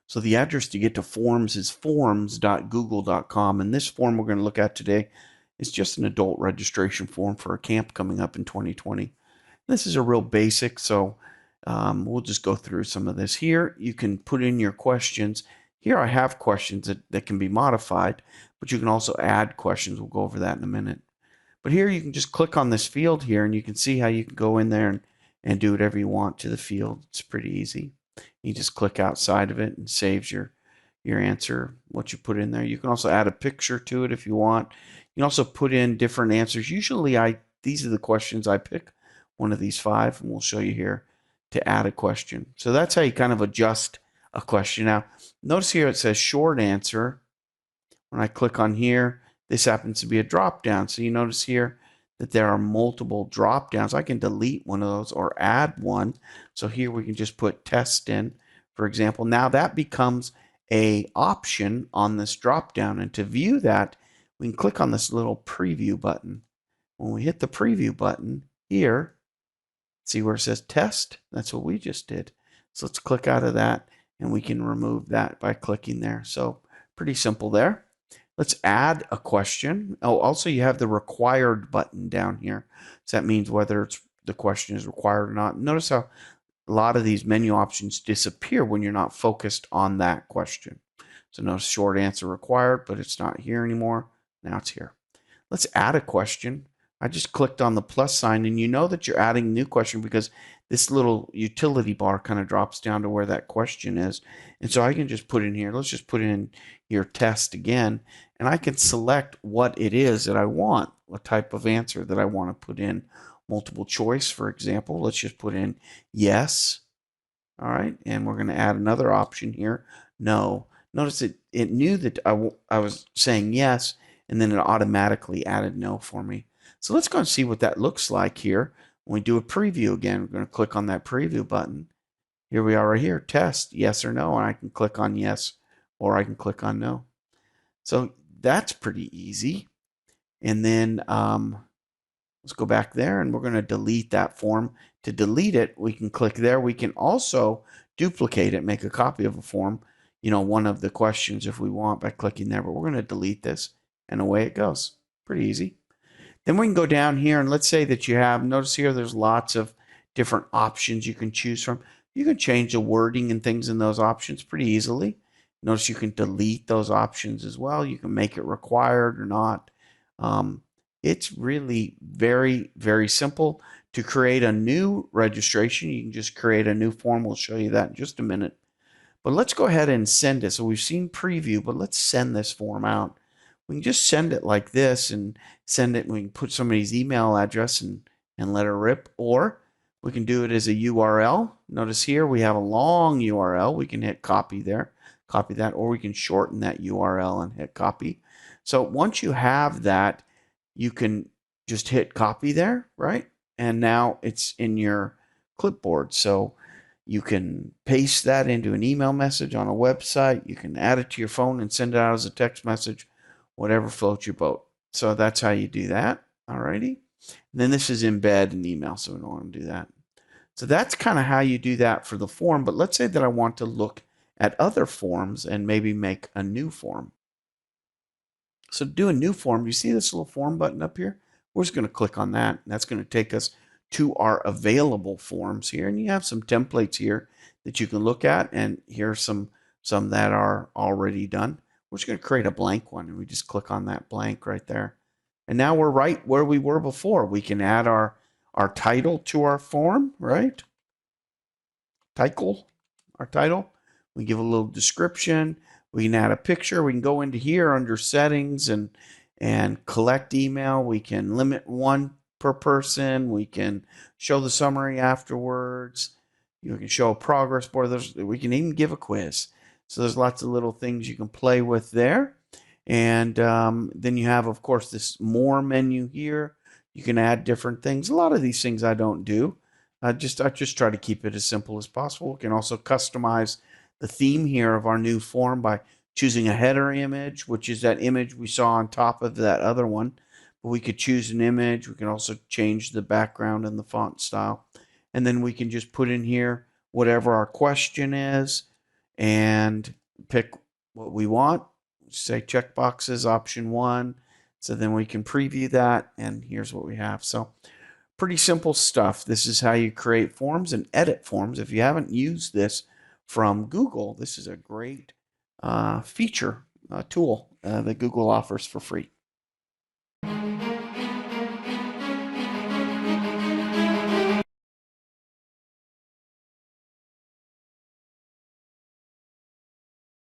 So the address to get to forms is forms.google.com. And this form we're going to look at today is just an adult registration form for a camp coming up in 2020. This is a real basic, so we'll just go through some of this. Here you can put in your questions. Here I have questions that can be modified, but you can also add questions. We'll go over that in a minute. But here you can just click on this field here, and you can see how you can go in there and do whatever you want to the field. It's pretty easy. You just click outside of it and saves your answer, what you put in there. You can also add a picture to it if you want. You can also put in different answers. Usually these are the questions I pick, one of these 5, and we'll show you here to add a question. So that's how you kind of adjust a question. Now, notice here it says short answer. When I click on here, this happens to be a drop down. So you notice here that there are multiple drop downs. I can delete one of those or add one. So here we can just put test in, for example. Now that becomes a option on this drop down. And to view that, we can click on this little preview button. When we hit the preview button here, see where it says test? That's what we just did. So let's click out of that, and we can remove that by clicking there. So pretty simple there. Let's add a question. Oh, also you have the required button down here. So that means whether the question is required or not. Notice how a lot of these menu options disappear when you're not focused on that question. So notice short answer required, but it's not here anymore. Now it's here. Let's add a question. I just clicked on the plus sign, and you know that you're adding a new question because this little utility bar kind of drops down to where that question is. And so I can just put in here, let's just put in your test again, and I can select what it is that I want, what type of answer that I want to put in. Multiple choice, for example. Let's just put in yes. All right, and we're going to add another option here, no. Notice it knew that I was saying yes, and then it automatically added no for me. So let's go and see what that looks like here. When we do a preview again, we're going to click on that preview button. Here we are right here, test, yes or no, and I can click on yes, or I can click on no. So that's pretty easy. And then let's go back there, and we're going to delete that form. To delete it, we can click there. We can also duplicate it, make a copy of a form, one of the questions if we want by clicking there, but we're going to delete this, and away it goes. Pretty easy. Then we can go down here, and let's say that you have, notice here there's lots of different options you can choose from. You can change the wording and things in those options pretty easily. Notice you can delete those options as well. You can make it required or not. It's really very, very simple. To create a new registration, you can just create a new form. We'll show you that in just a minute. But let's go ahead and send it. So we've seen preview, but let's send this form out. We can just send it like this and send it. We can put somebody's email address and let her rip, or we can do it as a URL. Notice here we have a long URL. We can hit copy there, copy that, or we can shorten that URL and hit copy. So once you have that, you can just hit copy there, right? And now it's in your clipboard. So you can paste that into an email message on a website. You can add it to your phone and send it out as a text message, whatever floats your boat. So that's how you do that. Alrighty. And then this is embed an email, so we don't want to do that. So that's kind of how you do that for the form. But let's say that I want to look at other forms and maybe make a new form. So to do a new form, you see this little form button up here? We're just going to click on that. And that's going to take us to our available forms here. And you have some templates here that you can look at. And here are some that are already done. We're just going to create a blank one, and we just click on that blank right there. And now we're right where we were before. We can add our title to our form, right? Our title. We give a little description. We can add a picture. We can go into here under settings and collect email. We can limit one per person. We can show the summary afterwards. You can show a progress board. We can even give a quiz. So there's lots of little things you can play with there. And then you have, of course, this more menu here. You can add different things. A lot of these things I don't do. I just try to keep it as simple as possible. We can also customize the theme here of our new form by choosing a header image, which is that image we saw on top of that other one. But we could choose an image. We can also change the background and the font style. And then we can just put in here whatever our question is. and pick what we want. Say checkboxes, option 1. So then we can preview that, and here's what we have. So pretty simple stuff. This is how you create forms and edit forms. If you haven't used this from Google, this is a great feature tool that Google offers for free.